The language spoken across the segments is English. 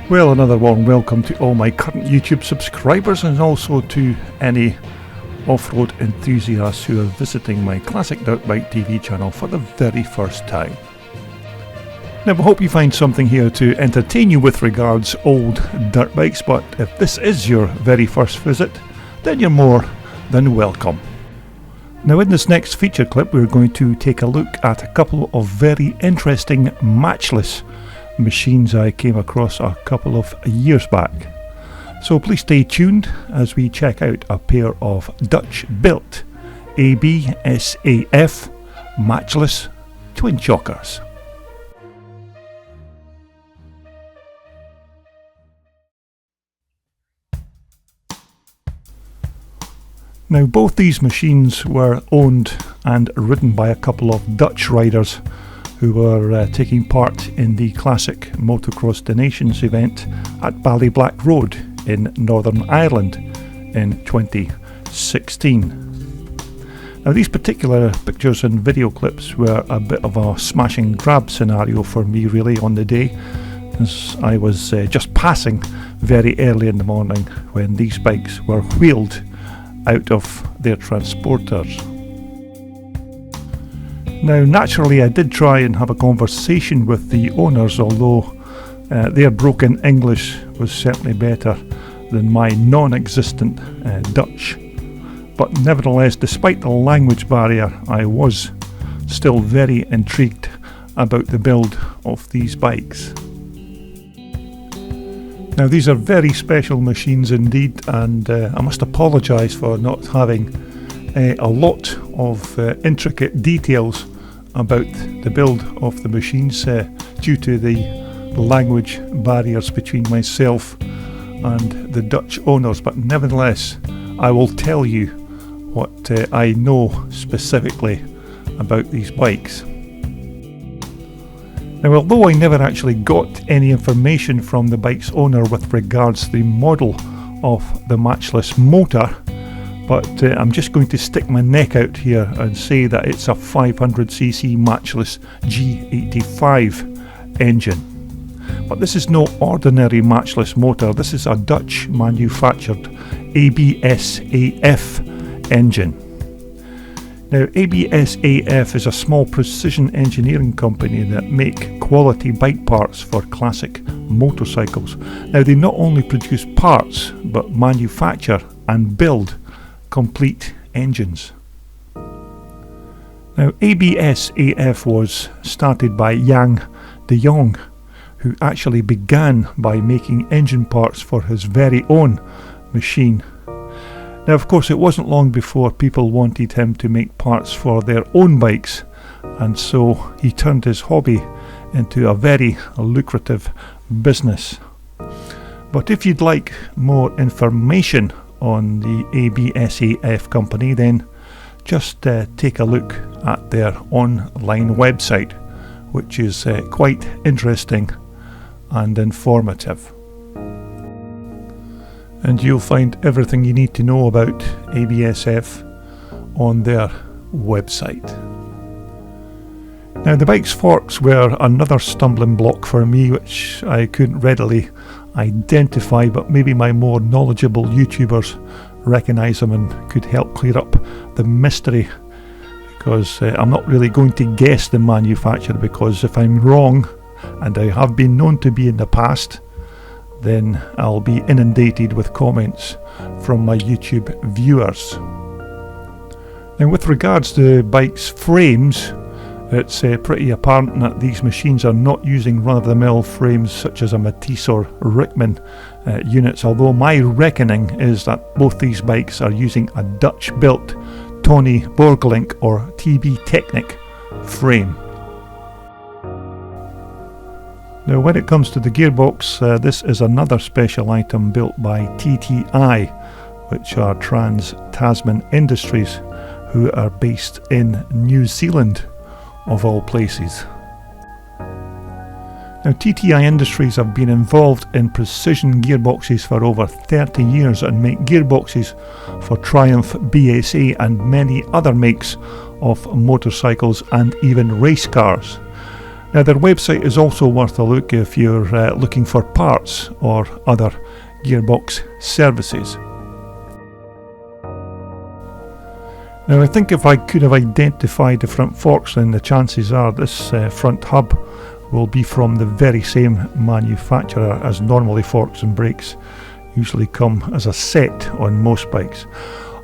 Well, another warm welcome to all my current YouTube subscribers and also to any off-road enthusiasts who are visiting my Classic Dirt Bike TV channel for the very first time. Now, I hope you find something here to entertain you with regards old dirt bikes, but if this is your very first visit, then you're more than welcome. Now, in this next feature clip, we're going to take a look at a couple of very interesting matchless machines I came across a couple of years back. So please stay tuned as we check out a pair of Dutch-built A.B.S.A.F. Matchless Twinshockers. Now, both these machines were owned and ridden by a couple of Dutch riders who were taking part in the Classic Motocross De Nations event at Ballyblack Road in Northern Ireland in 2016. Now, these particular pictures and video clips were a bit of a smash and grab scenario for me really on the day, as I was just passing very early in the morning when these bikes were wheeled out of their transporters. Now, naturally, I did try and have a conversation with the owners, although their broken English was certainly better than my non-existent Dutch. But nevertheless, despite the language barrier, I was still very intrigued about the build of these bikes. Now, these are very special machines indeed, and I must apologise for not having a lot of intricate details about the build of the machines due to the language barriers between myself and the Dutch owners, but nevertheless I will tell you what I know specifically about these bikes. Now, although I never actually got any information from the bike's owner with regards to the model of the matchless motor, but I'm just going to stick my neck out here and say that it's a 500cc matchless G85 engine. But this is no ordinary matchless motor, this is a Dutch manufactured A.B.S.A.F. engine. Now, A.B.S.A.F. is a small precision engineering company that make quality bike parts for classic motorcycles. Now, they not only produce parts but manufacture and build complete engines. Now, A.B.S.A.F. was started by Jan de Jong, who actually began by making engine parts for his very own machine. Now, of course, it wasn't long before people wanted him to make parts for their own bikes, and so he turned his hobby into a very lucrative business. But if you'd like more information on the A.B.S.A.F. company, then just take a look at their online website, which is quite interesting and informative. And you'll find everything you need to know about A.B.S.A.F. on their website. Now, the bike's forks were another stumbling block for me, which I couldn't readily identify, but maybe my more knowledgeable YouTubers recognise them and could help clear up the mystery, because I'm not really going to guess the manufacturer, because if I'm wrong, and I have been known to be in the past, then I'll be inundated with comments from my YouTube viewers. Now, with regards to bikes' frames, it's pretty apparent that these machines are not using run-of-the-mill frames such as a Matisse or Rickman units, although my reckoning is that both these bikes are using a Dutch-built Tony Borgelink or TB Technic frame. Now, when it comes to the gearbox, this is another special item built by TTI, which are Trans-Tasman Industries, who are based in New Zealand, of all places. Now, TTI Industries have been involved in precision gearboxes for over 30 years and make gearboxes for Triumph, B.S.A. and many other makes of motorcycles and even race cars. Now their website is also worth a look if you're looking for parts or other Gearbox services. Now I think if I could have identified the front forks, then the chances are this front hub will be from the very same manufacturer, as normally forks and brakes usually come as a set on most bikes.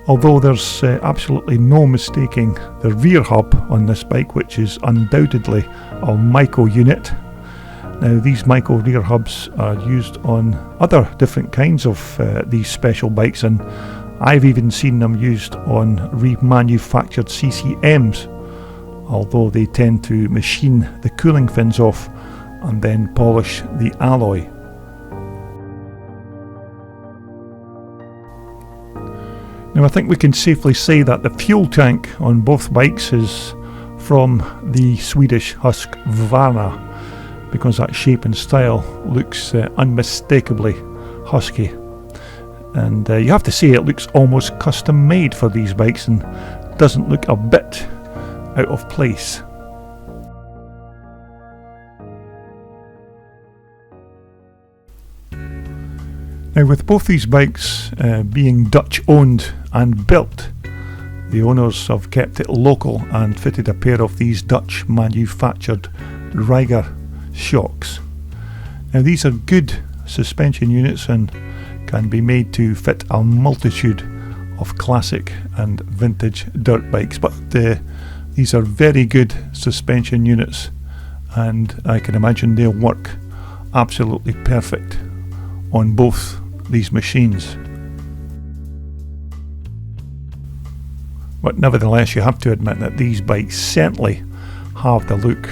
Although there's absolutely no mistaking the rear hub on this bike, which is undoubtedly a Myco unit. Now these Myco rear hubs are used on other different kinds of these special bikes, and I've even seen them used on remanufactured CCMs, although they tend to machine the cooling fins off and then polish the alloy. Now I think we can safely say that the fuel tank on both bikes is from the Swedish Husqvarna, because that shape and style looks unmistakably Husky. And you have to say it looks almost custom made for these bikes and doesn't look a bit out of place. Now with both these bikes being Dutch owned and built, the owners have kept it local and fitted a pair of these Dutch manufactured Riger shocks. Now these are good suspension units and can be made to fit a multitude of classic and vintage dirt bikes, but these are very good suspension units, and I can imagine they'll work absolutely perfect on both these machines. But nevertheless, you have to admit that these bikes certainly have the look,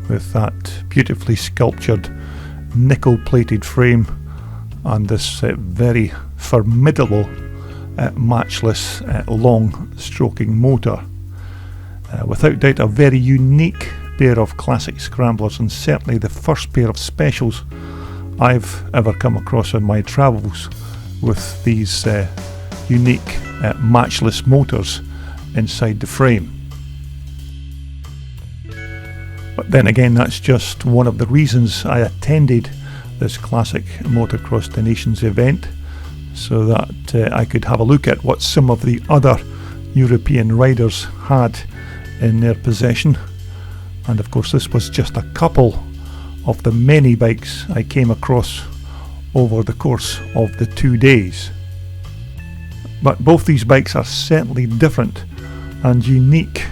with that beautifully sculptured nickel plated frame and this very formidable matchless long stroking motor. Without doubt a very unique pair of classic scramblers, and certainly the first pair of specials I've ever come across on my travels with these unique matchless motors inside the frame. But then again, that's just one of the reasons I attended this Classic Motocross De Nations event, so that I could have a look at what some of the other European riders had in their possession. And of course this was just a couple of the many bikes I came across over the course of the 2 days. But both these bikes are certainly different and unique,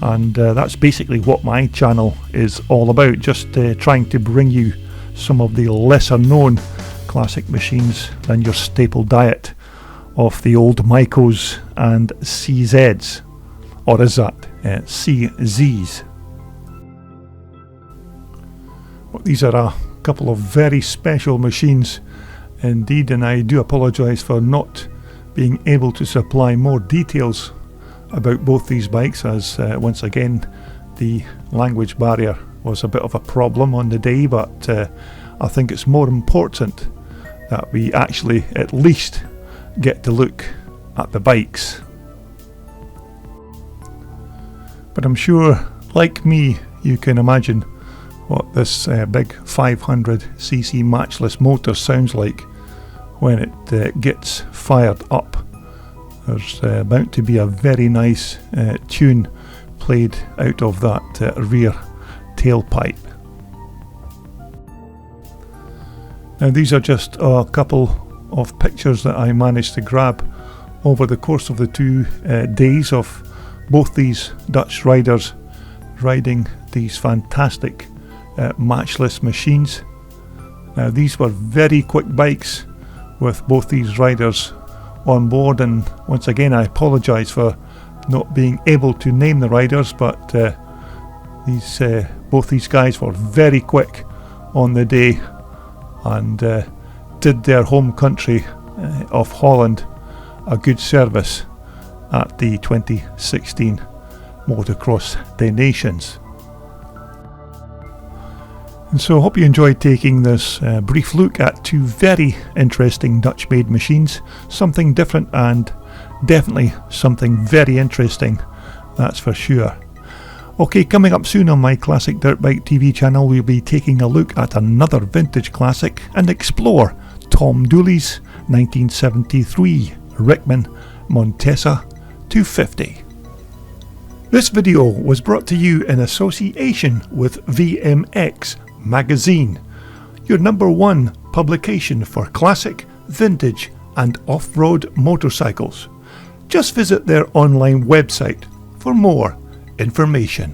and that's basically what my channel is all about, just trying to bring you some of the lesser known classic machines than your staple diet of the old Mycos and CZs, or is that CZs? But these are a couple of very special machines indeed, and I do apologise for not being able to supply more details about both these bikes, as once again the language barrier was a bit of a problem on the day, but I think it's more important that we actually at least get to look at the bikes. But I'm sure, like me, you can imagine what this big 500cc matchless motor sounds like when it gets fired up. There's bound to be a very nice tune played out of that rear tailpipe. Now these are just a couple of pictures that I managed to grab over the course of the 2 days of both these Dutch riders riding these fantastic matchless machines. Now these were very quick bikes with both these riders on board, and once again I apologise for not being able to name the riders, but both these guys were very quick on the day and did their home country of Holland a good service at the 2016 Motocross De Nations. And so I hope you enjoyed taking this brief look at 2 very interesting Dutch made machines, something different and definitely something very interesting, that's for sure. Okay, coming up soon on my Classic Dirt Bike TV channel, we'll be taking a look at another vintage classic and explore Tom Dooley's 1973 Rickman Montesa 250. This video was brought to you in association with VMX Magazine, your #1 publication for classic, vintage and off-road motorcycles. Just visit their online website for more information.